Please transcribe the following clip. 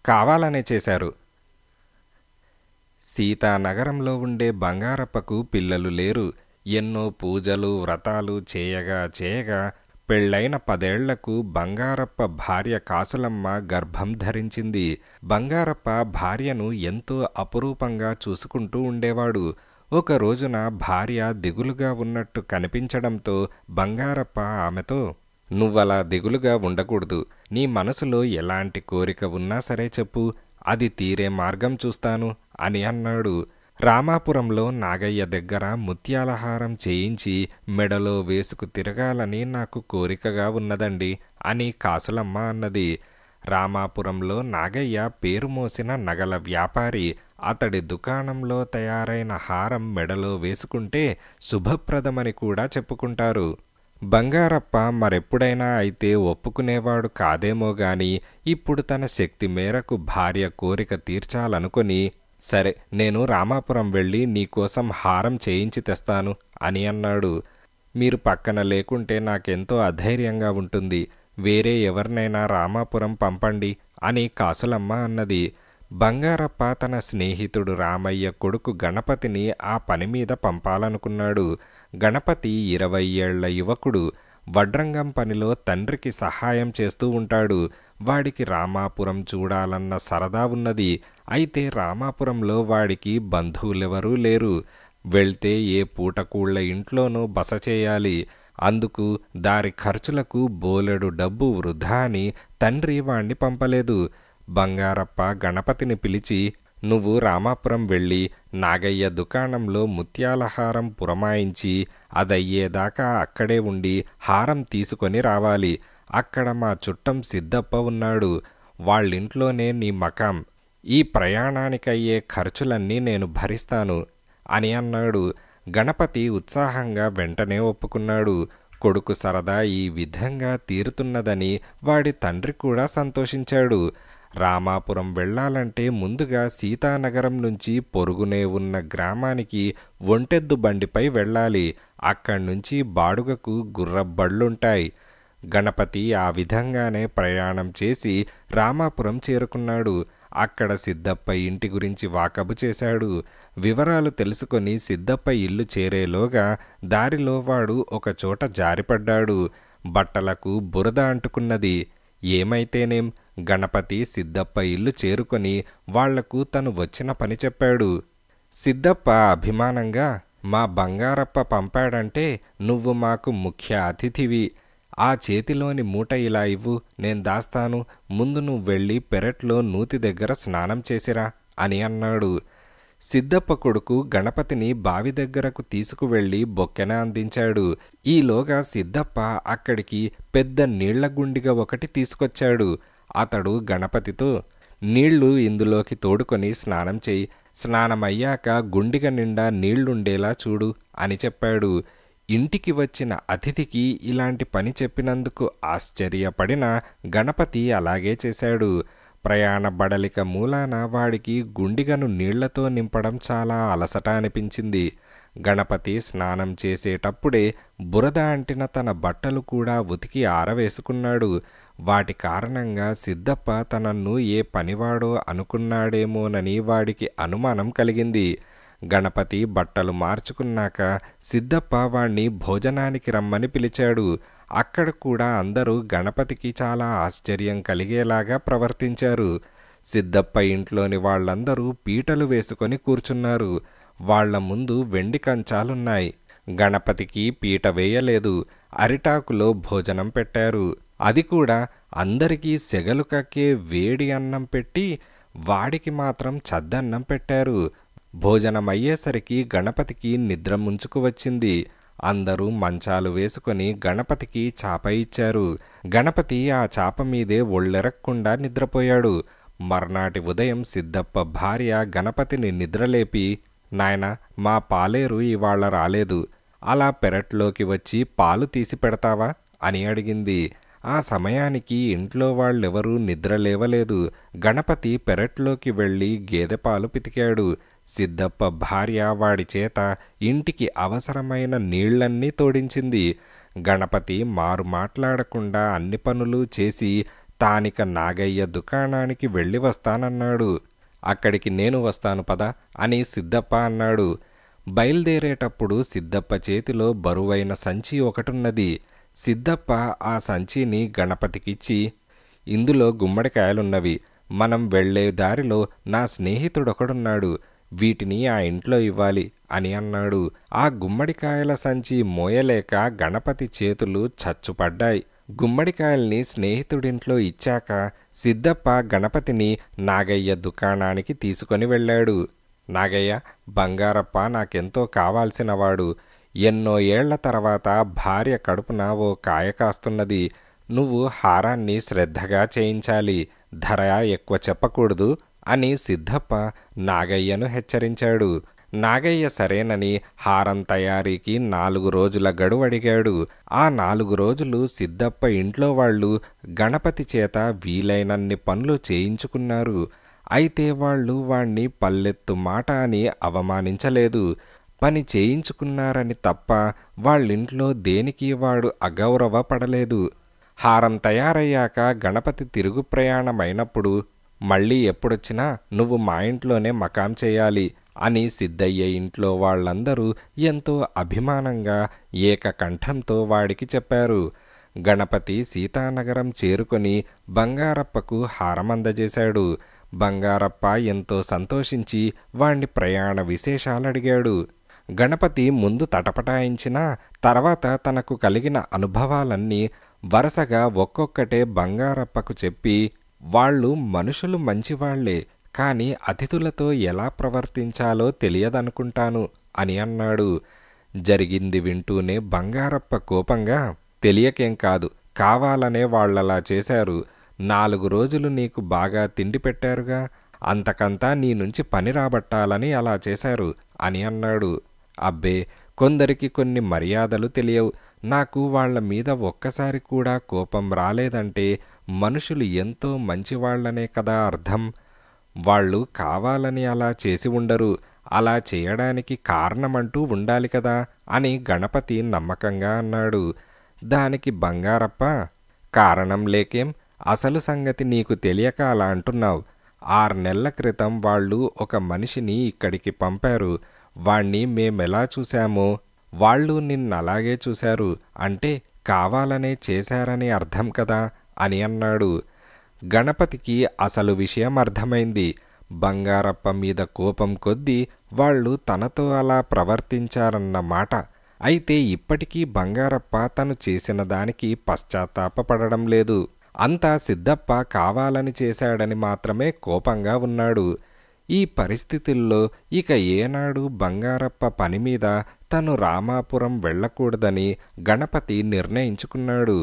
కావాలనే చేశారు. సీతానగరంలో ఉండే బంగారప్పకు పిల్లలు లేరు. ఎన్నో పూజలు వ్రతాలు చేయగా చేయగా పెళ్ళైన 10 ఏళ్లకు బంగారప్ప భార్య కాసులమ్మ గర్భం ధరించింది. బంగారప్ప భార్యను ఎంతో అపురూపంగా చూసుకుంటూ ఉండేవాడు. ఒక రోజున భార్య దిగులుగా ఉన్నట్టు కనిపించడంతో బంగారప్ప ఆమెతో, "నువ్వలా దిగులుగా ఉండకూడదు. నీ మనసులో ఎలాంటి కోరిక ఉన్నా సరే చెప్పు, అది తీరే మార్గం చూస్తాను" అని అన్నాడు. రామాపురంలో నాగయ్య దగ్గర ముత్యాలహారం చేయించి మెడలో వేసుకు తిరగాలని నాకు కోరికగా ఉన్నదండి అని కాసులమ్మ అన్నది. రామాపురంలో నాగయ్య పేరు మోసిన నగల వ్యాపారి. అతడి దుకాణంలో తయారైన హారం మెడలో వేసుకుంటే శుభప్రదమని కూడా చెప్పుకుంటారు. బంగారప్ప మరెప్పుడైనా అయితే ఒప్పుకునేవాడు కాదేమో గాని ఇప్పుడు తన శక్తి మేరకు భార్య కోరిక తీర్చాలనుకొని, "సరే, నేను రామాపురం వెళ్ళి నీకోసం హారం చేయించి తెస్తాను" అని అన్నాడు. "మీరు పక్కన లేకుంటే నాకెంతో అధైర్యంగా ఉంటుంది. వేరే ఎవరినైనా రామాపురం పంపండి" అని కాసులమ్మ అన్నది. బంగారప్ప తన స్నేహితుడు రామయ్య కొడుకు గణపతిని ఆ పని మీద పంపాలనుకున్నాడు. గణపతి 20 ఏళ్ల యువకుడు. వడ్రంగం పనిలో తండ్రికి సహాయం చేస్తూ ఉంటాడు. వాడికి రామాపురం చూడాలన్న సరదా ఉన్నది. అయితే రామాపురంలో వాడికి బంధువులెవరూ లేరు. వెళ్తే ఏ పూటకూళ్ళ ఇంట్లోనో బస చేయాలి. అందుకు దారి ఖర్చులకు బోలెడు డబ్బు వృధా అని తండ్రి వాణ్ణి పంపలేదు. బంగారప్ప గణపతిని పిలిచి, "నువ్వు రామాపురం వెళ్ళి నాగయ్య దుకాణంలో ముత్యాలహారం పురమాయించి అదయ్యేదాకా అక్కడే ఉండి హారం తీసుకొని రావాలి. అక్కడ మా చుట్టం సిద్ధప్ప ఉన్నాడు. వాళ్ళింట్లోనే నీ మకాం. ఈ ప్రయాణానికయ్యే ఖర్చులన్నీ నేను భరిస్తాను" అని అన్నాడు. గణపతి ఉత్సాహంగా వెంటనే ఒప్పుకున్నాడు. కొడుకు సరదా ఈ విధంగా తీరుతున్నదని వాడి తండ్రి కూడా సంతోషించాడు. రామాపురం వెళ్ళాలంటే ముందుగా సీతానగరం నుంచి పొరుగునే ఉన్న గ్రామానికి ఒంటెద్దు బండిపై వెళ్ళాలి. అక్కడ్నుంచి బాడుగకు గుర్రబళ్ళుంటాయి. గణపతి ఆ విధంగానే ప్రయాణం చేసి రామాపురం చేరుకున్నాడు. అక్కడ సిద్ధప్ప ఇంటి గురించి వాకబు చేశాడు. వివరాలు తెలుసుకొని సిద్ధప్ప ఇల్లు చేరేలోగా దారిలో వాడు ఒకచోట జారిపడ్డాడు. బట్టలకు బురద అంటుకున్నది. ఏమైతేనేం, గణపతి సిద్ధప్ప ఇల్లు చేరుకొని వాళ్లకు తను వచ్చిన పని చెప్పాడు. సిద్ధప్ప అభిమానంగా, "మా బంగారప్ప పంపాడంటే నువ్వు మాకు ముఖ్య అతిథివి. ఆ చేతిలోని మూట ఇలా ఇవ్వు, నేను దాస్తాను. ముందు నువ్వు వెళ్ళి పెరట్లో నూతి దగ్గర స్నానం చేసిరా" అని అన్నాడు. సిద్ధప్ప కొడుకు గణపతిని బావి దగ్గరకు తీసుకువెళ్ళి బొక్కెన అందించాడు. ఈలోగా సిద్ధప్ప అక్కడికి పెద్ద నీళ్ల గుండిగ ఒకటి తీసుకొచ్చాడు. అతడు గణపతితో, "నీళ్లు ఇందులోకి తోడుకొని స్నానం చెయ్యి. స్నానమయ్యాక గుండిగ నిండా నీళ్లుండేలా చూడు" అని చెప్పాడు. ఇంటికి వచ్చిన అతిథికి ఇలాంటి పని చెప్పినందుకు ఆశ్చర్యపడిన గణపతి అలాగే చేశాడు. ప్రయాణ బడలిక మూలాన వాడికి గుండిగను నీళ్లతో నింపడం చాలా అలసట అనిపించింది. గణపతి స్నానం చేసేటప్పుడే బురద అంటిన తన బట్టలు కూడా ఉతికి ఆరవేసుకున్నాడు. వాటి కారణంగా సిద్ధప్ప తనను ఏ పనివాడో అనుకున్నాడేమోనని వాడికి అనుమానం కలిగింది. గణపతి బట్టలు మార్చుకున్నాక సిద్ధప్ప వాణ్ణి భోజనానికి రమ్మని పిలిచాడు. అక్కడ కూడా అందరూ గణపతికి చాలా ఆశ్చర్యం కలిగేలాగా ప్రవర్తించారు. సిద్ధప్ప ఇంట్లోని వాళ్ళందరూ పీటలు వేసుకొని కూర్చున్నారు. వాళ్ల ముందు వెండి కంచాలున్నాయి. గణపతికి పీట వేయలేదు. అరిటాకులో భోజనం పెట్టారు. అది కూడా అందరికీ సెగలు కక్కే వేడి అన్నం పెట్టి వాడికి మాత్రం చద్దన్నం పెట్టారు. భోజనమయ్యేసరికి గణపతికి నిద్ర ముంచుకు వచ్చింది. అందరూ మంచాలు వేసుకొని గణపతికి చాప ఇచ్చారు. గణపతి ఆ చాప మీదే ఒళ్ళెరక్కుండా నిద్రపోయాడు. మర్నాటి ఉదయం సిద్ధప్ప భార్య గణపతిని నిద్రలేపి, "నాయనా, మా పాలేరు ఇవాళ రాలేదు. అలా పెరట్లోకి వచ్చి పాలు తీసి పెడతావా" అని అడిగింది. ఆ సమయానికి ఇంట్లో వాళ్ళెవరూ నిద్రలేవలేదు. గణపతి పెరట్లోకి వెళ్ళి గేదెపాలు పితికాడు. సిద్ధప్ప భార్య వాడి చేత ఇంటికి అవసరమైన నీళ్లన్నీ తోడించింది. గణపతి మారు మాట్లాడకుండా అన్ని పనులు చేసి తానిక నాగయ్య దుకాణానికి వెళ్ళి వస్తానన్నాడు. అక్కడికి నేను వస్తాను పద అని సిద్ధప్ప అన్నాడు. బయలుదేరేటప్పుడు సిద్ధప్ప చేతిలో బరువైన సంచి ఒకటున్నది. సిద్ధప్ప ఆ సంచిని గణపతికిచ్చి, ఇందులో గుమ్మడికాయలున్నవి. మనం వెళ్లే దారిలో నా స్నేహితుడొకడున్నాడు. వీటిని ఆ ఇంట్లో ఇవ్వాలి అని అన్నాడు. ఆ గుమ్మడికాయల సంచి మోయలేక గణపతి చేతులు చచ్చుపడ్డాయి. గుమ్మడికాయల్ని స్నేహితుడింట్లో ఇచ్చాక సిద్ధప్ప గణపతిని నాగయ్య దుకాణానికి తీసుకొని వెళ్ళాడు. నాగయ్య, బంగారప్ప నాకెంతో కావాల్సినవాడు. ఎన్నో ఏళ్ల తర్వాత భార్య కడుపున ఓ కాయ కాస్తున్నది. నువ్వు హారాన్ని శ్రద్ధగా చేయించాలి. ధర ఎక్కువ చెప్పకూడదు అని సిద్ధప్ప నాగయ్యను హెచ్చరించాడు. నాగయ్య సరేనని హారం తయారీకి 4 రోజుల గడువు అడిగాడు. ఆ 4 రోజులు సిద్ధప్ప ఇంట్లో వాళ్ళు గణపతి చేత వీలైనన్ని పనులు చేయించుకున్నారు. అయితే వాళ్ళు వాణ్ణి పల్లెత్తు మాట అని అవమానించలేదు. పని చేయించుకున్నారని తప్ప వాళ్ళింట్లో దేనికి వాడు అగౌరవపడలేదు. హారం తయారయ్యాక గణపతి తిరుగు ప్రయాణమైనప్పుడు మళ్ళీ ఎప్పుడొచ్చినా నువ్వు మా ఇంట్లోనే మకాం చేయాలి అని సిద్ధయ్య ఇంట్లో వాళ్ళందరూ ఎంతో అభిమానంగా ఏకకంఠంతో వాడికి చెప్పారు. గణపతి సీతానగరం చేరుకొని బంగారప్పకు హారమందజేశాడు. బంగారప్ప ఎంతో సంతోషించి వాణ్ణి ప్రయాణ విశేషాలడిగాడు. గణపతి ముందు తటపటాయించినా తర్వాత తనకు కలిగిన అనుభవాలన్నీ వరుసగా ఒక్కొక్కటే బంగారప్పకు చెప్పి, వాళ్ళు మనుషులు మంచివాళ్లే, కాని అతిథులతో ఎలా ప్రవర్తించాలో తెలియదనుకుంటాను అని అన్నాడు. జరిగింది వింటూనే బంగారప్ప కోపంగా, తెలియకేం కాదు, కావాలనే వాళ్ళలా చేశారు. 4 రోజులు నీకు బాగా తిండి పెట్టారుగా, అంతకంతా నీ నుంచి పని రాబట్టాలని అలా చేశారు అని అన్నాడు. అబ్బే, కొందరికి కొన్ని మర్యాదలు తెలియవు. నాకు వాళ్ల మీద ఒక్కసారి కూడా కోపం రాలేదంటే మనుషులు ఎంతో మంచివాళ్లనే కదా అర్థం. వాళ్ళు కావాలని అలా చేసి ఉండరు. అలా చేయడానికి కారణమంటూ ఉండాలి కదా అని గణపతి నమ్మకంగా అన్నాడు. దానికి బంగారప్ప, కారణం లేకేం, అసలు సంగతి నీకు తెలియక అలా అంటున్నావు. 6 నెలల క్రితం వాళ్ళు ఒక మనిషిని ఇక్కడికి పంపారు. వాణ్ణి మేమెలా చూశామో వాళ్ళు నిన్నలాగే చూశారు. అంటే కావాలనే చేశారని అర్థం కదా అని అన్నాడు. గణపతికి అసలు విషయం అర్థమైంది. బంగారప్ప మీద కోపం కొద్దీ వాళ్ళు తనతో అలా ప్రవర్తించారన్న మాట. అయితే ఇప్పటికీ బంగారప్ప తను చేసిన దానికి పశ్చాత్తాపపడడం లేదు. అంతా సిద్ధప్ప కావాలని చేశాడని మాత్రమే కోపంగా ఉన్నాడు. ఈ పరిస్థితుల్లో ఇక ఏనాడు బంగారప్ప పనిమీద తను రామాపురం వెళ్ళకూడదని గణపతి నిర్ణయించుకున్నాడు.